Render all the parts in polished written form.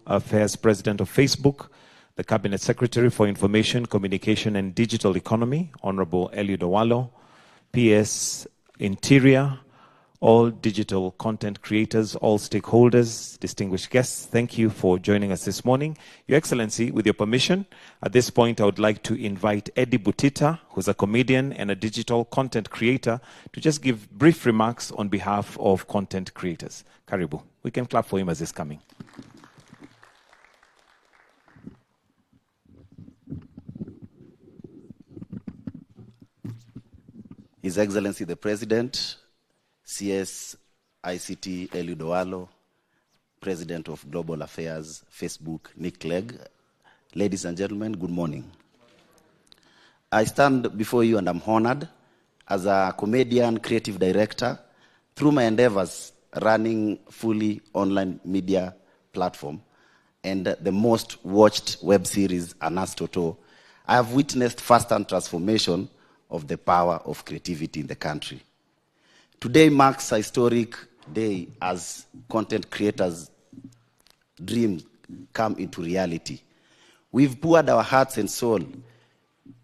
Affairs President of Facebook, the Cabinet Secretary for Information, Communication and Digital Economy, Honorable Eliud Owalo, PS Interior, all digital content creators, all stakeholders, distinguished guests, thank you for joining us this morning. Your Excellency, with your permission, at this point I would like to invite Eddie Butita, who's a comedian and a digital content creator, to just give brief remarks on behalf of content creators. Karibu. We can clap for him as he's coming. His Excellency the President, CS ICT Eliud Owalo, President of Global Affairs, Facebook, Nick Clegg. Ladies and gentlemen, good morning. I stand before you and I'm honored as a comedian, creative director, through my endeavors running fully online media platform and the most watched web series, Anas Toto. I have witnessed first-hand transformation of the power of creativity in the country. Today marks a historic day as content creators' dreams come into reality. We've poured our hearts and soul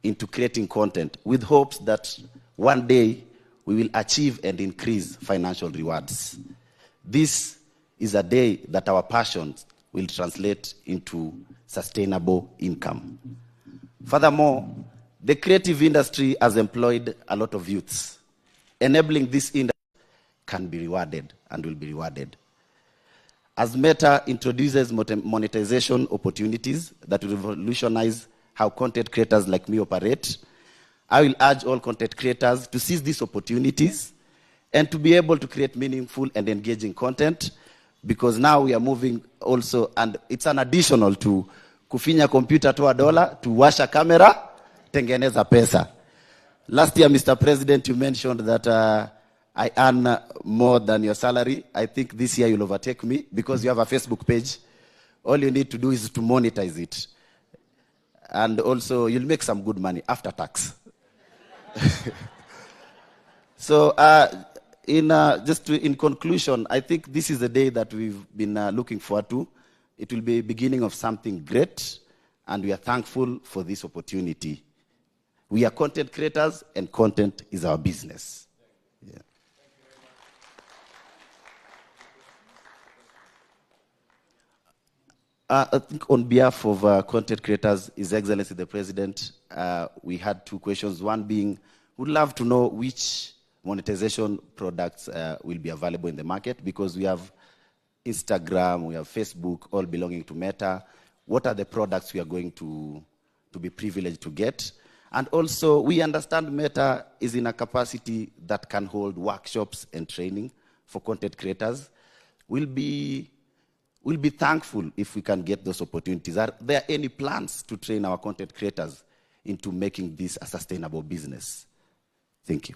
into creating content with hopes that one day we will achieve and increase financial rewards. This is a day that our passions will translate into sustainable income. Furthermore, the creative industry has employed a lot of youths. Enabling this industry can be rewarded and will be rewarded. As Meta introduces monetization opportunities that will revolutionize how content creators like me operate, I will urge all content creators to seize these opportunities and to be able to create meaningful and engaging content, because now we are moving also, and it's an additional to kufinya computer toa dola, to washa camera, tengeneza pesa. Last year, Mr. President, you mentioned that I earn more than your salary. I think this year you'll overtake me because you have a Facebook page. All you need to do is to monetize it. And also, you'll make some good money after tax. So, in conclusion, I think this is a day that we've been looking forward to. It will be the beginning of something great, and we are thankful for this opportunity. We are content creators, and content is our business. Yeah. I think on behalf of content creators, His Excellency the President, we had two questions. One being, we'd love to know which monetization products will be available in the market, because we have Instagram, we have Facebook, all belonging to Meta. What are the products we are going to be privileged to get? And also, we understand Meta is in a capacity that can hold workshops and training for content creators. We'll be thankful if we can get those opportunities. Are there any plans to train our content creators into making this a sustainable business? Thank you.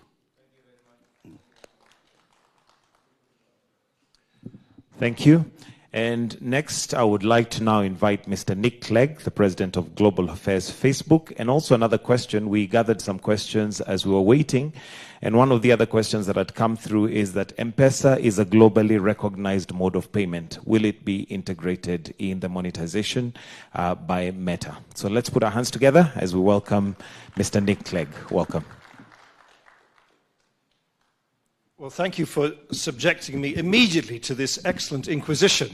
Thank you. And next, I would like to now invite Mr. Nick Clegg, the President of Global Affairs Facebook. And also another question, we gathered some questions as we were waiting. And one of the other questions that had come through is that M-Pesa is a globally recognized mode of payment. Will it be integrated in the monetization by Meta? So let's put our hands together as we welcome Mr. Nick Clegg. Welcome. Well, thank you for subjecting me immediately to this excellent inquisition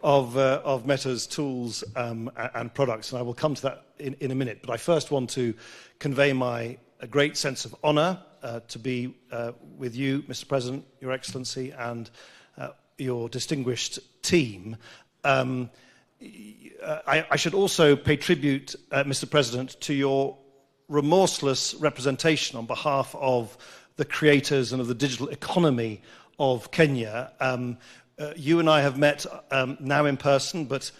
of Meta's tools and products, and I will come to that in a minute. But I first want to convey my great sense of honor to be with you, Mr. President, Your Excellency, and your distinguished team. I should also pay tribute, Mr. President, to your remorseless representation on behalf of the creators and of the digital economy of Kenya. You and I have met now in person, but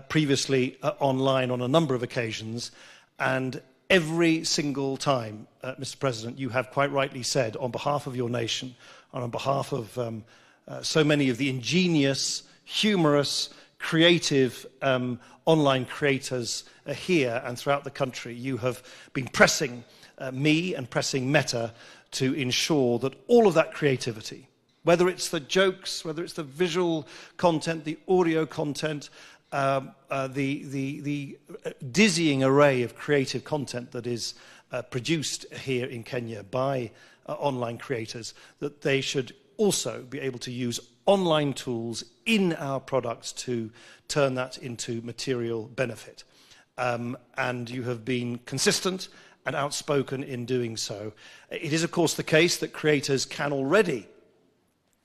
previously online on a number of occasions. And every single time, Mr. President, you have quite rightly said, on behalf of your nation, and on behalf of so many of the ingenious, humorous, creative online creators here and throughout the country, you have been pressing me and pressing Meta to ensure that all of that creativity, whether it's the jokes, whether it's the visual content, the audio content, the dizzying array of creative content that is produced here in Kenya by online creators, that they should also be able to use online tools in our products to turn that into material benefit. And you have been consistent and outspoken in doing so. It is, of course, the case that creators can already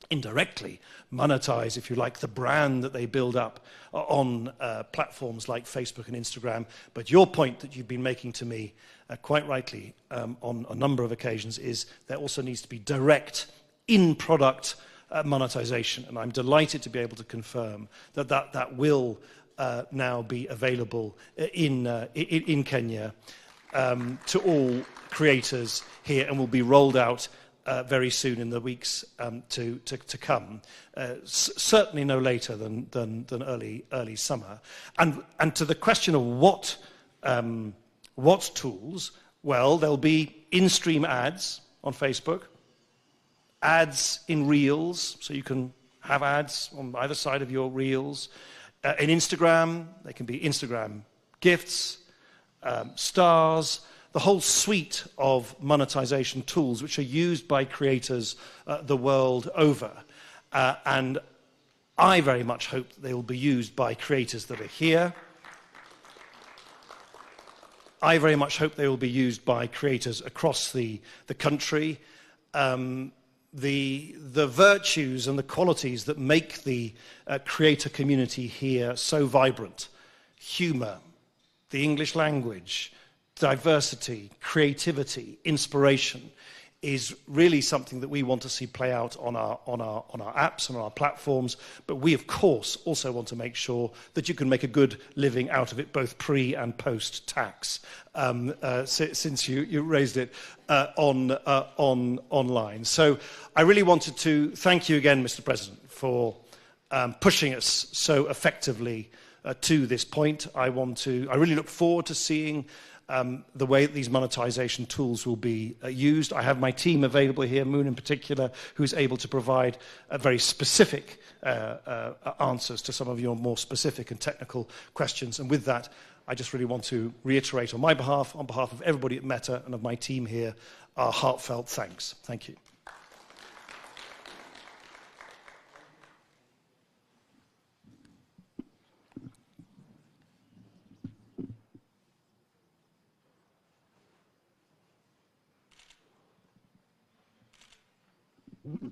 indirectly monetize, if you like, the brand that they build up on platforms like Facebook and Instagram. But your point that you've been making to me, quite rightly, on a number of occasions, is there also needs to be direct in-product monetization. And I'm delighted to be able to confirm that that will now be available in Kenya to all creators here, and will be rolled out very soon in the weeks to come. Certainly no later than early summer. And to the question of what tools, well, there'll be in-stream ads on Facebook, ads in Reels, so you can have ads on either side of your Reels. In Instagram, they can be Instagram gifts, stars, the whole suite of monetization tools which are used by creators the world over. And I very much hope that they will be used by creators that are here. I very much hope they will be used by creators across the country. The virtues and the qualities that make the creator community here so vibrant, humor, the English language, diversity, creativity, inspiration, is really something that we want to see play out on our apps and on our platforms. But we, of course, also want to make sure that you can make a good living out of it, both pre and post tax. Since you raised it online, so I really wanted to thank you again, Mr. President, for pushing us so effectively to this point. I really look forward to seeing the way that these monetization tools will be used. I have my team available here, Moon in particular, who's able to provide very specific answers to some of your more specific and technical questions. And with that, I just really want to reiterate on my behalf, on behalf of everybody at Meta and of my team here, our heartfelt thanks. Thank you.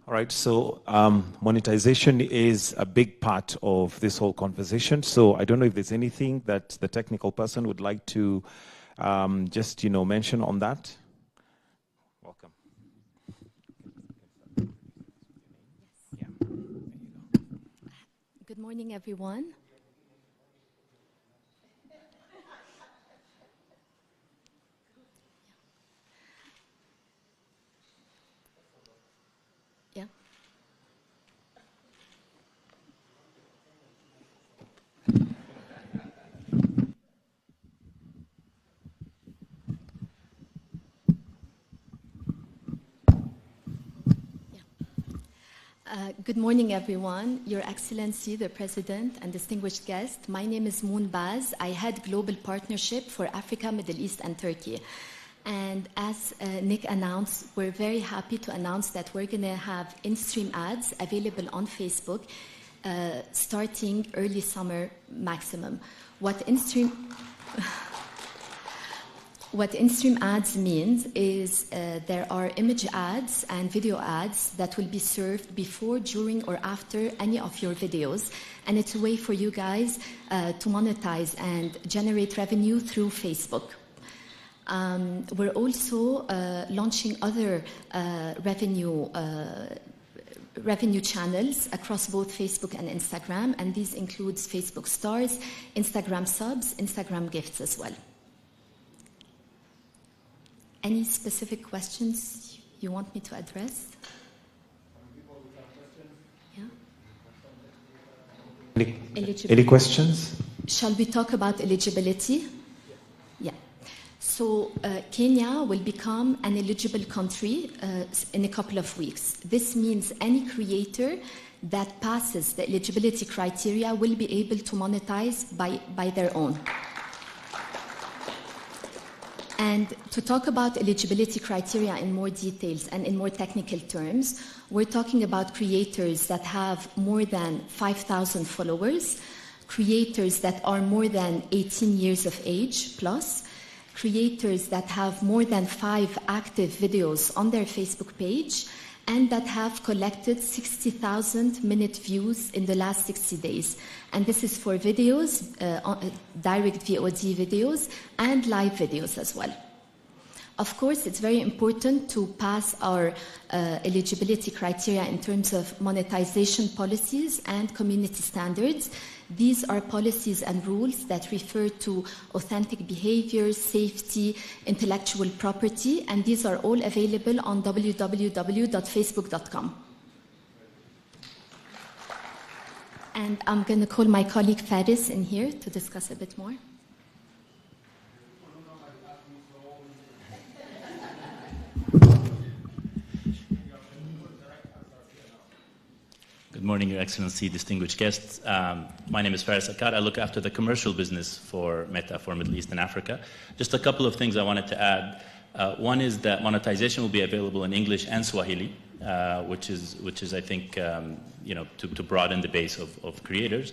All right, so monetization is a big part of this whole conversation. So I don't know if there's anything that the technical person would like to just, mention on that. Welcome. Yeah. Good morning, everyone. Good morning, everyone. Your Excellency, the President, and distinguished guests. My name is Moon Baz. I head Global Partnership for Africa, Middle East, and Turkey. And as Nick announced, we're very happy to announce that we're going to have in-stream ads available on Facebook starting early summer maximum. What in-stream ads means is there are image ads and video ads that will be served before, during, or after any of your videos. And it's a way for you guys to monetize and generate revenue through Facebook. We're also launching other revenue channels across both Facebook and Instagram. And these includes Facebook Stars, Instagram Subs, Instagram Gifts as well. Any specific questions you want me to address? Yeah. Any questions? Shall we talk about eligibility? Yeah. So Kenya will become an eligible country in a couple of weeks. This means any creator that passes the eligibility criteria will be able to monetize by their own. And to talk about eligibility criteria in more details and in more technical terms, we're talking about creators that have more than 5,000 followers, creators that are more than 18 years of age plus, creators that have more than 5 active videos on their Facebook page, and that have collected 60,000 minute views in the last 60 days. And this is for videos, direct VOD videos, and live videos as well. Of course, it's very important to pass our eligibility criteria in terms of monetization policies and community standards. These are policies and rules that refer to authentic behavior, safety, intellectual property, and these are all available on www.facebook.com. And I'm going to call my colleague Faris in here to discuss a bit more. Good morning, Your Excellency, distinguished guests. My name is Faris Akkad. I look after the commercial business for Meta for Middle East and Africa. Just a couple of things I wanted to add. One is that monetization will be available in English and Swahili, which is I think, to broaden the base of creators.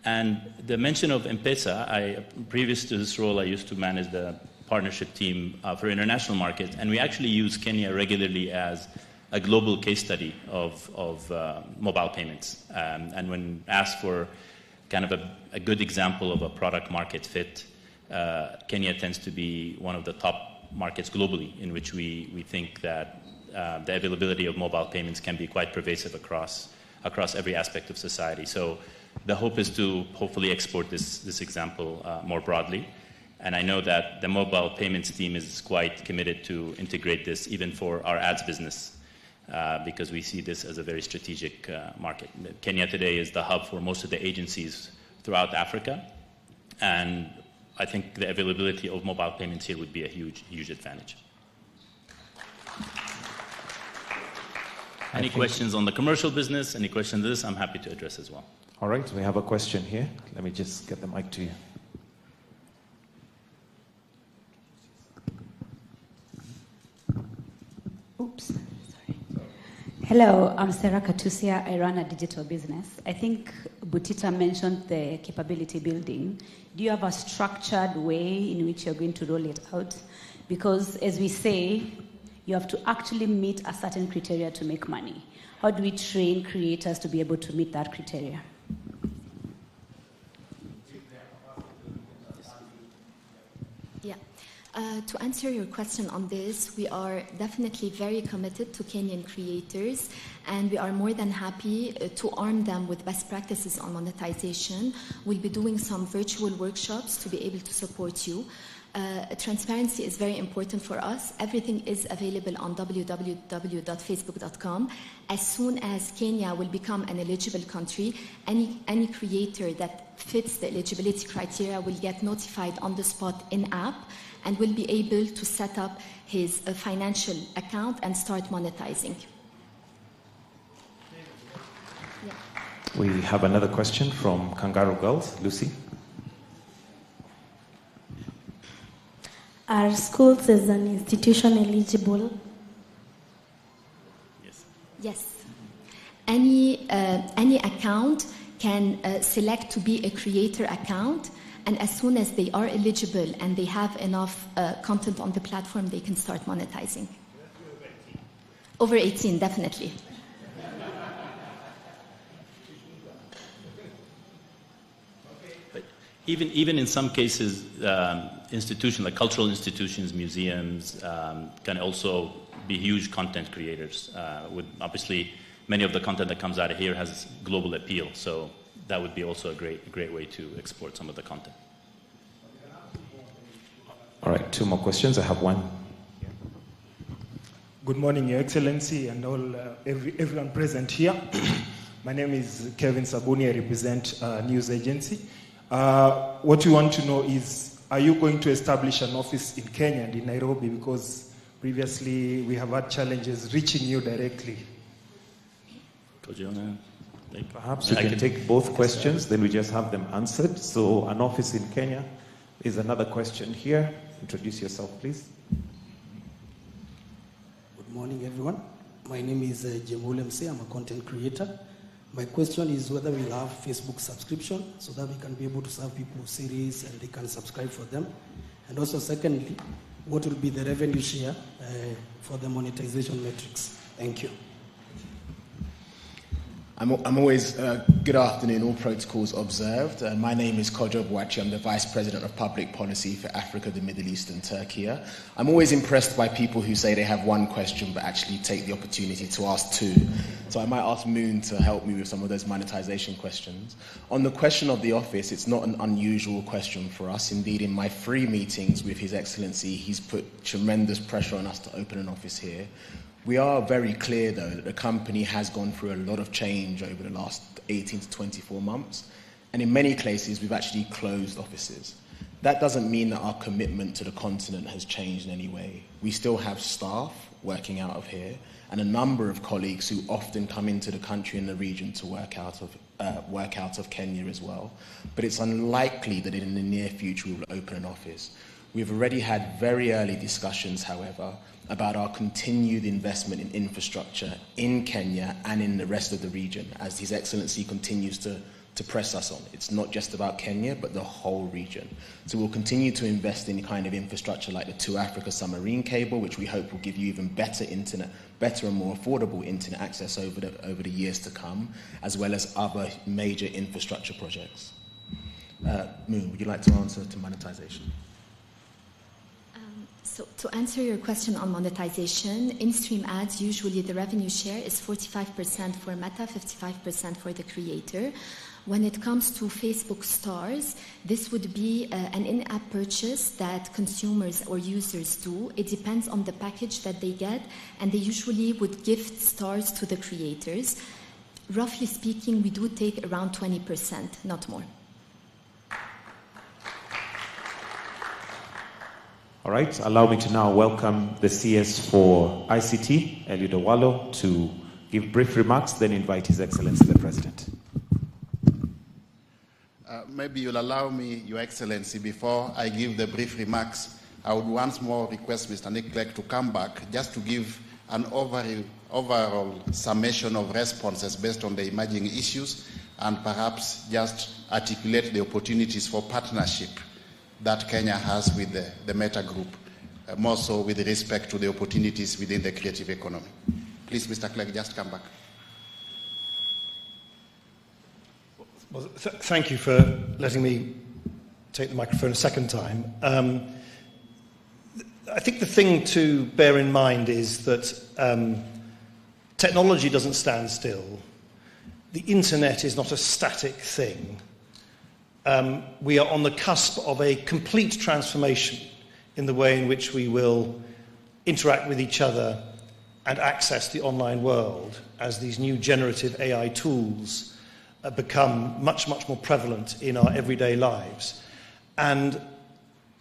And the mention of M-Pesa, previous to this role, I used to manage the partnership team for international markets, and we actually use Kenya regularly as a global case study of mobile payments. And when asked for kind of a good example of a product market fit, Kenya tends to be one of the top markets globally in which we think that the availability of mobile payments can be quite pervasive across every aspect of society. So the hope is to hopefully export this example more broadly. And I know that the mobile payments team is quite committed to integrate this even for our ads business. Because we see this as a very strategic market. Kenya today is the hub for most of the agencies throughout Africa, and I think the availability of mobile payments here would be a huge advantage. Any questions on the commercial business, any questions on this, I'm happy to address as well. All right, we have a question here. Let me just get the mic to you. Oops. Hello, I'm Sarah Katusia. I run a digital business. I think Butita mentioned the capability building. Do you have a structured way in which you're going to roll it out? Because as we say, you have to actually meet a certain criteria to make money. How do we train creators to be able to meet that criteria? Yeah. To answer your question on this, we are definitely very committed to Kenyan creators, and we are more than happy to arm them with best practices on monetization. We'll be doing some virtual workshops to be able to support you. Transparency is very important for us. Everything is available on www.facebook.com. As soon as Kenya will become an eligible country, any creator that fits the eligibility criteria will get notified on the spot in-app and will be able to set up his financial account and start monetizing. Yeah. We have another question from Kangaroo Girls. Lucy? Are schools as an institution eligible? Yes. Yes. Any account can select to be a creator account, and as soon as they are eligible and they have enough content on the platform, they can start monetizing. Over 18, definitely. Even in some cases, institutions like cultural institutions, museums, can also be huge content creators. With obviously, many of the content that comes out of here has global appeal, so that would be also a great way to export some of the content. All right, 2 more questions. I have one. Good morning, Your Excellency, and everyone present here. My name is Kevin Sabuni. I represent a news agency. What we want to know is, are you going to establish an office in Kenya and in Nairobi? Because previously we have had challenges reaching you directly. Perhaps we can take both questions, then we just have them answered. So an office in Kenya is another question here. Introduce yourself, please. Good morning, everyone. My name is Jemule Mse. I'm a content creator. My question is whether we'll have Facebook subscription so that we can be able to serve people series and they can subscribe for them. And also, secondly, what will be the revenue share for the monetization metrics? Thank you. I'm always, good afternoon, all protocols observed. My name is Kojo Bwachi. I'm the Vice President of Public Policy for Africa, the Middle East and Turkey. I'm always impressed by people who say they have one question but actually take the opportunity to ask two. So I might ask Moon to help me with some of those monetization questions. On the question of the office, it's not an unusual question for us. Indeed, in my 3 meetings with His Excellency, he's put tremendous pressure on us to open an office here. We are very clear, though, that the company has gone through a lot of change over the last 18 to 24 months. And in many cases, we've actually closed offices. That doesn't mean that our commitment to the continent has changed in any way. We still have staff working out of here and a number of colleagues who often come into the country and the region to work out of Kenya as well. But it's unlikely that in the near future we will open an office. We've already had very early discussions, however, about our continued investment in infrastructure in Kenya and in the rest of the region, as His Excellency continues to press us on. It's not just about Kenya, but the whole region. So we'll continue to invest in kind of infrastructure like the To Africa submarine cable, which we hope will give you even better internet, better and more affordable internet access over the years to come, as well as other major infrastructure projects. Moon, would you like to answer to monetization? So to answer your question on monetization, in-stream ads, usually the revenue share is 45% for Meta, 55% for the creator. When it comes to Facebook stars, this would be an in-app purchase that consumers or users do. It depends on the package that they get, and they usually would gift stars to the creators. Roughly speaking, we do take around 20%, not more. All right, allow me to now welcome the CS for ICT, Eliud Owalo, to give brief remarks, then invite His Excellency the President. Maybe you'll allow me, Your Excellency, before I give the brief remarks, I would once more request Mr. Nick Clegg to come back just to give an overall summation of responses based on the emerging issues and perhaps just articulate the opportunities for partnership that Kenya has with the Meta Group, more so with respect to the opportunities within the creative economy. Please, Mr. Clegg, just come back. Well, thank you for letting me take the microphone a second time. I think the thing to bear in mind is that technology doesn't stand still. The internet is not a static thing. We are on the cusp of a complete transformation in the way in which we will interact with each other and access the online world as these new generative AI tools become much, much more prevalent in our everyday lives. And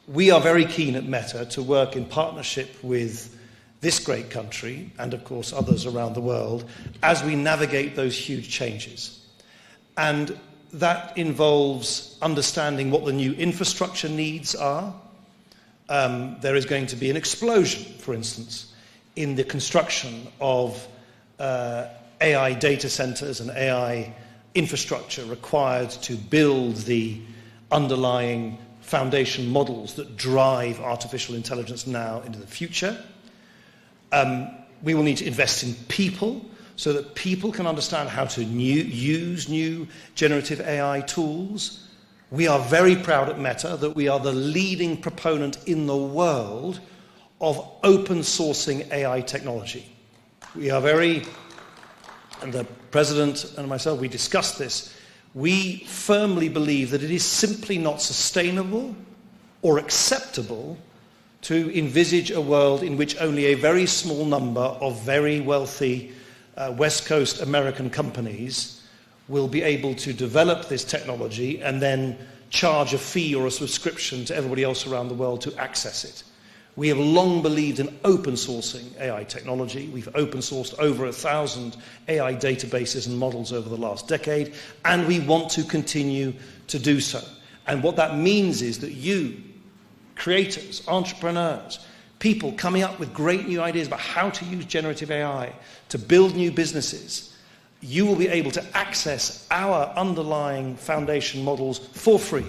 we are very keen at Meta to work in partnership with this great country and, of course, others around the world as we navigate those huge changes. And that involves understanding what the new infrastructure needs are. There is going to be an explosion, for instance, in the construction of AI data centers and AI infrastructure required to build the underlying foundation models that drive artificial intelligence now into the future. We will need to invest in people so that people can understand how to use new generative AI tools. We are very proud at Meta that we are the leading proponent in the world of open sourcing AI technology. We are very, and the President and myself, we discussed this, we firmly believe that it is simply not sustainable or acceptable to envisage a world in which only a very small number of very wealthy West Coast American companies will be able to develop this technology and then charge a fee or a subscription to everybody else around the world to access it. We have long believed in open sourcing AI technology. We've open sourced over 1,000 AI databases and models over the last decade, and we want to continue to do so. And what that means is that you, creators, entrepreneurs, people coming up with great new ideas about how to use generative AI to build new businesses, you will be able to access our underlying foundation models for free.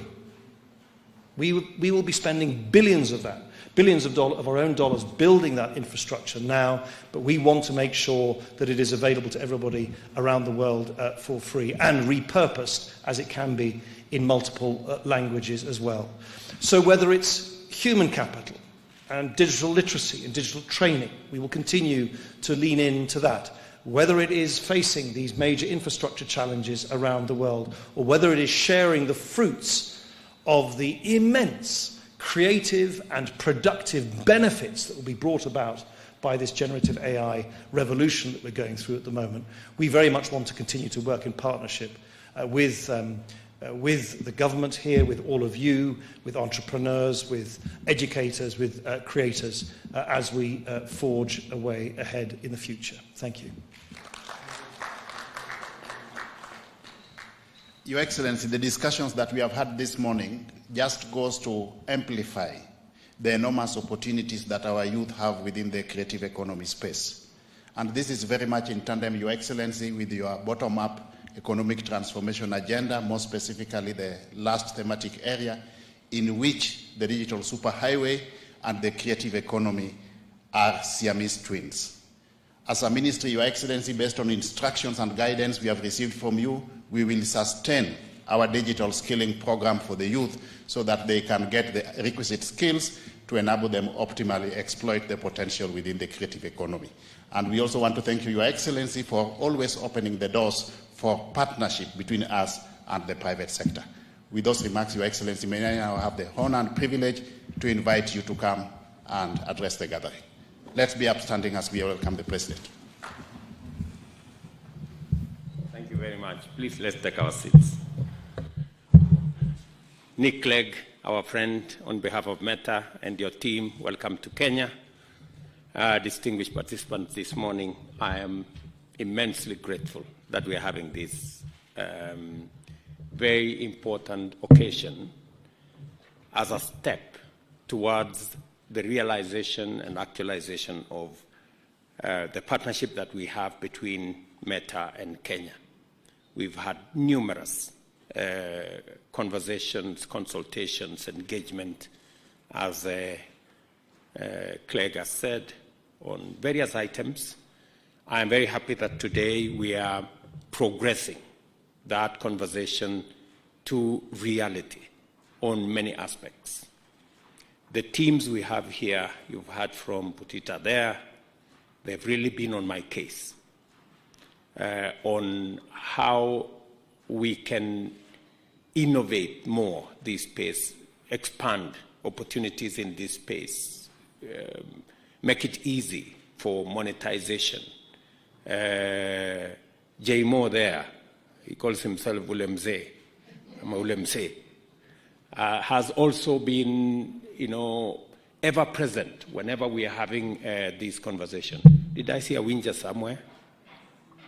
We will be spending billions of that, billions of our own dollars building that infrastructure now, but we want to make sure that it is available to everybody around the world for free and repurposed as it can be in multiple languages as well. So whether it's human capital and digital literacy and digital training, we will continue to lean into that. Whether it is facing these major infrastructure challenges around the world, or whether it is sharing the fruits of the immense creative and productive benefits that will be brought about by this generative AI revolution that we're going through at the moment, we very much want to continue to work in partnership with the government here, with all of you, with entrepreneurs, with educators, with creators, as we forge a way ahead in the future. Thank you. Your Excellency, the discussions that we have had this morning just goes to amplify the enormous opportunities that our youth have within the creative economy space. And this is very much in tandem, Your Excellency, with your bottom-up economic transformation agenda, more specifically the last thematic area in which the digital superhighway and the creative economy are Siamese twins. As a ministry, Your Excellency, based on instructions and guidance we have received from you, we will sustain our digital skilling program for the youth so that they can get the requisite skills to enable them optimally exploit the potential within the creative economy. And we also want to thank you, Your Excellency, for always opening the doors for partnership between us and the private sector. With those remarks, Your Excellency, may I now have the honor and privilege to invite you to come and address the gathering. Let's be upstanding as we welcome the President. Thank you very much. Please, let's take our seats. Nick Clegg, our friend, on behalf of Meta and your team, welcome to Kenya. Distinguished participants this morning, I am immensely grateful that we are having this very important occasion as a step towards the realization and actualization of the partnership that we have between Meta and Kenya. We've had numerous conversations, consultations, engagement, as Clegg has said, on various items. I am very happy that today we are progressing that conversation to reality on many aspects. The teams we have here, you've heard from Butita there, they've really been on my case on how we can innovate more this space, expand opportunities in this space, make it easy for monetization. Jay Moore there, he calls himself Ulemze, has also been, ever present whenever we are having this conversation. Did I see a Winja somewhere?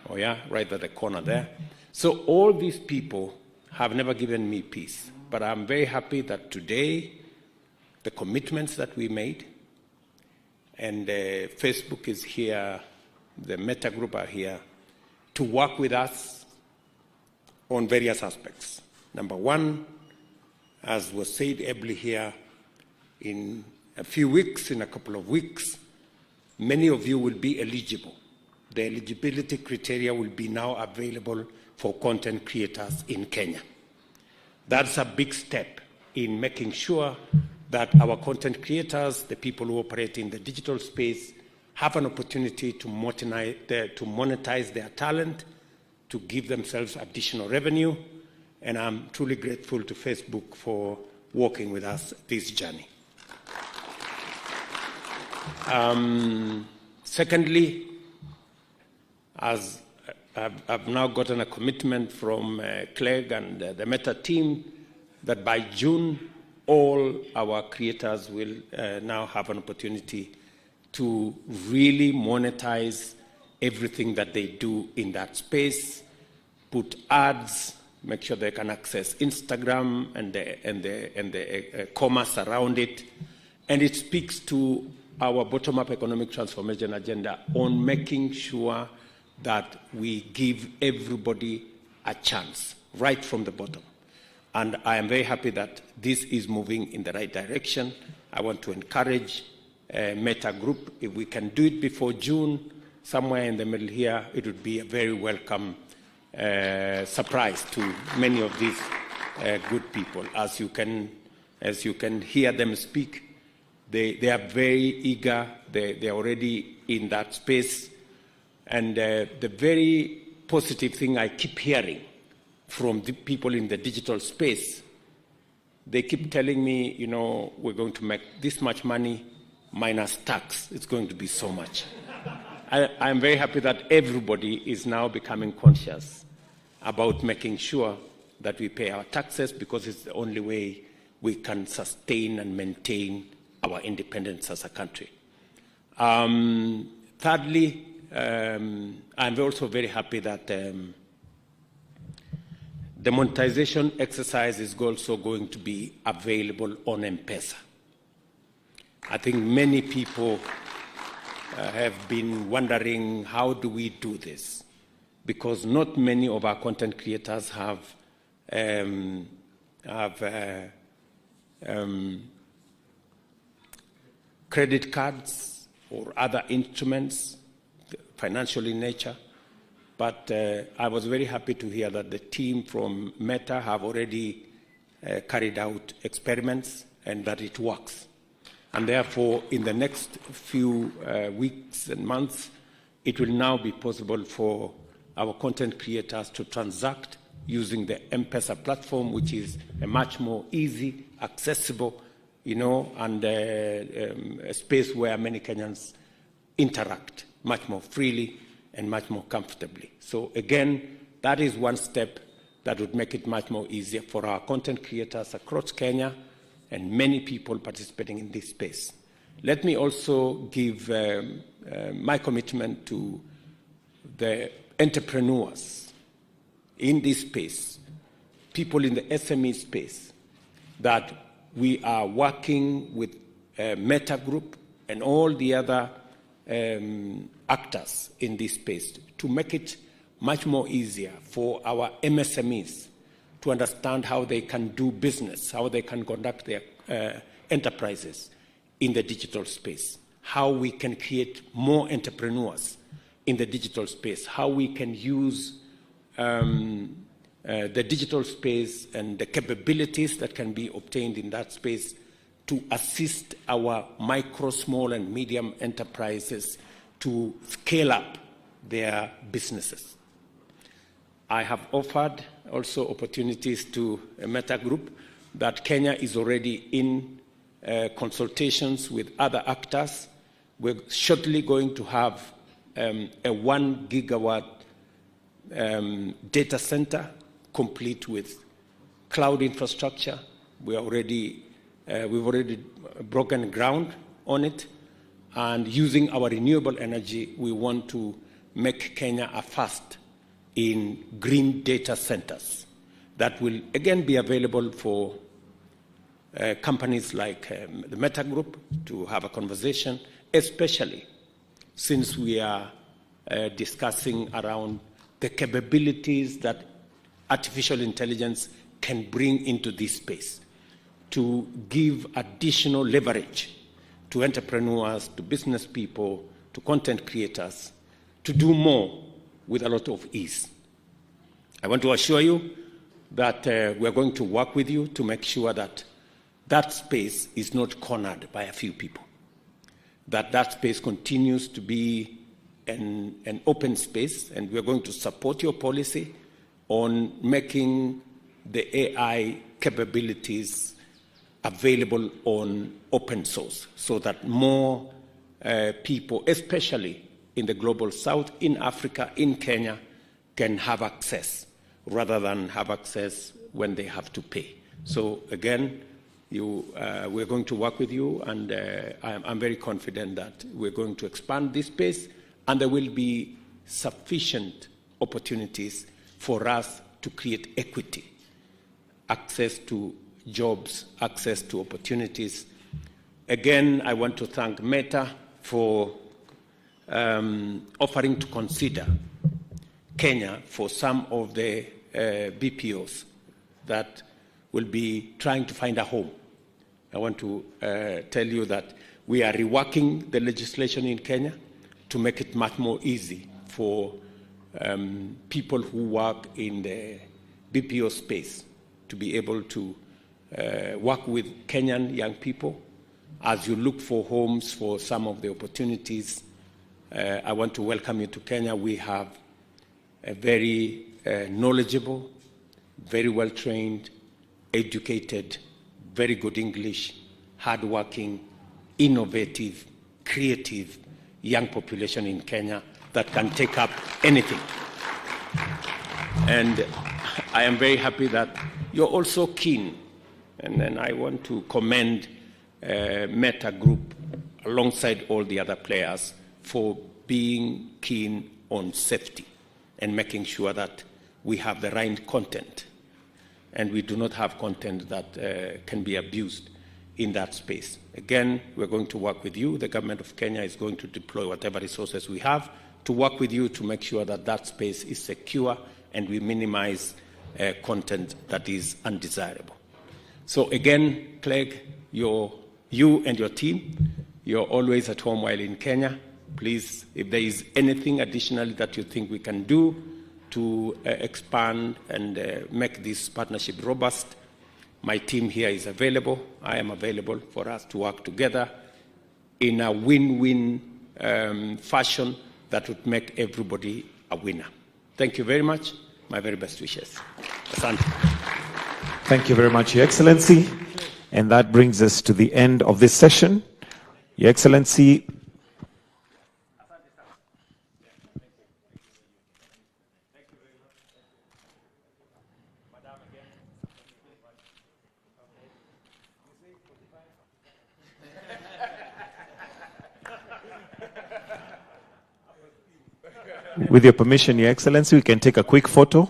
Oh yeah, right at the corner there. So all these people have never given me peace, but I'm very happy that today the commitments that we made, and Facebook is here, the Meta Group are here to work with us on various aspects. Number one, as was said ably here, in a few weeks, in a couple of weeks, many of you will be eligible. The eligibility criteria will be now available for content creators in Kenya. That's a big step in making sure that our content creators, the people who operate in the digital space, have an opportunity to monetize their talent, to give themselves additional revenue. And I'm truly grateful to Facebook for working with us this journey. Secondly, as I've now gotten a commitment from Clegg and the Meta team that by June, all our creators will now have an opportunity to really monetize everything that they do in that space, put ads, make sure they can access Instagram and the commerce around it. And it speaks to our bottom-up economic transformation agenda on making sure that we give everybody a chance right from the bottom. And I am very happy that this is moving in the right direction. I want to encourage Meta Group. If we can do it before June, somewhere in the middle here, it would be a very welcome surprise to many of these good people. As you can hear them speak, they are very eager. They are already in that space. And the very positive thing I keep hearing from the people in the digital space, they keep telling me, you know, we're going to make this much money minus tax. It's going to be so much. I'm very happy that everybody is now becoming conscious about making sure that we pay our taxes, because it's the only way we can sustain and maintain our independence as a country. Thirdly, I'm also very happy that the monetization exercise is also going to be available on M-Pesa. I think many people have been wondering, how do we do this? Because not many of our content creators have credit cards or other instruments, financial in nature. But I was very happy to hear that the team from Meta have already carried out experiments and that it works. And therefore, in the next few weeks and months, it will now be possible for our content creators to transact using the M-Pesa platform, which is a much more easy, accessible, and a space where many Kenyans interact much more freely and much more comfortably. So again, that is one step that would make it much more easier for our content creators across Kenya and many people participating in this space. Let me also give my commitment to the entrepreneurs in this space, people in the SME space, that we are working with Meta Group and all the other actors in this space to make it much more easier for our MSMEs to understand how they can do business, how they can conduct their enterprises in the digital space, how we can create more entrepreneurs in the digital space, how we can use the digital space and the capabilities that can be obtained in that space to assist our micro, small, and medium enterprises to scale up their businesses. I have offered also opportunities to a Meta Group that Kenya is already in consultations with other actors. We're shortly going to have a 1 gigawatt data center complete with cloud infrastructure. We've already broken ground on it, and using our renewable energy, we want to make Kenya a first in green data centers that will again be available for companies like the Meta Group to have a conversation, especially since we are discussing around the capabilities that artificial intelligence can bring into this space to give additional leverage to entrepreneurs, to business people, to content creators, to do more with a lot of ease. I want to assure you that we're going to work with you to make sure that that space is not cornered by a few people, that that space continues to be an open space, and we're going to support your policy on making the AI capabilities available on open source so that more people, especially in the global south, in Africa, in Kenya, can have access rather than have access when they have to pay. So again, we're going to work with you, and I'm very confident that we're going to expand this space, and there will be sufficient opportunities for us to create equity, access to jobs, access to opportunities. Again, I want to thank Meta for offering to consider Kenya for some of the BPOs that will be trying to find a home. I want to tell you that we are reworking the legislation in Kenya to make it much more easy for people who work in the BPO space to be able to work with Kenyan young people. As you look for homes for some of the opportunities, I want to welcome you to Kenya. We have a very knowledgeable, very well-trained, educated, very good English, hardworking, innovative, creative young population in Kenya that can take up anything. And I am very happy that you're also keen, and then I want to commend Meta Group alongside all the other players for being keen on safety and making sure that we have the right content and we do not have content that can be abused in that space. Again, we're going to work with you. The government of Kenya is going to deploy whatever resources we have to work with you to make sure that that space is secure and we minimize content that is undesirable. So again, Clegg, you and your team, you're always at home while in Kenya. Please, if there is anything additional that you think we can do to expand and make this partnership robust, my team here is available. I am available for us to work together in a win-win fashion that would make everybody a winner. Thank you very much. My very best wishes. Asante. Thank you very much, Your Excellency. And that brings us to the end of this session. Your Excellency, with your permission, Your Excellency, we can take a quick photo.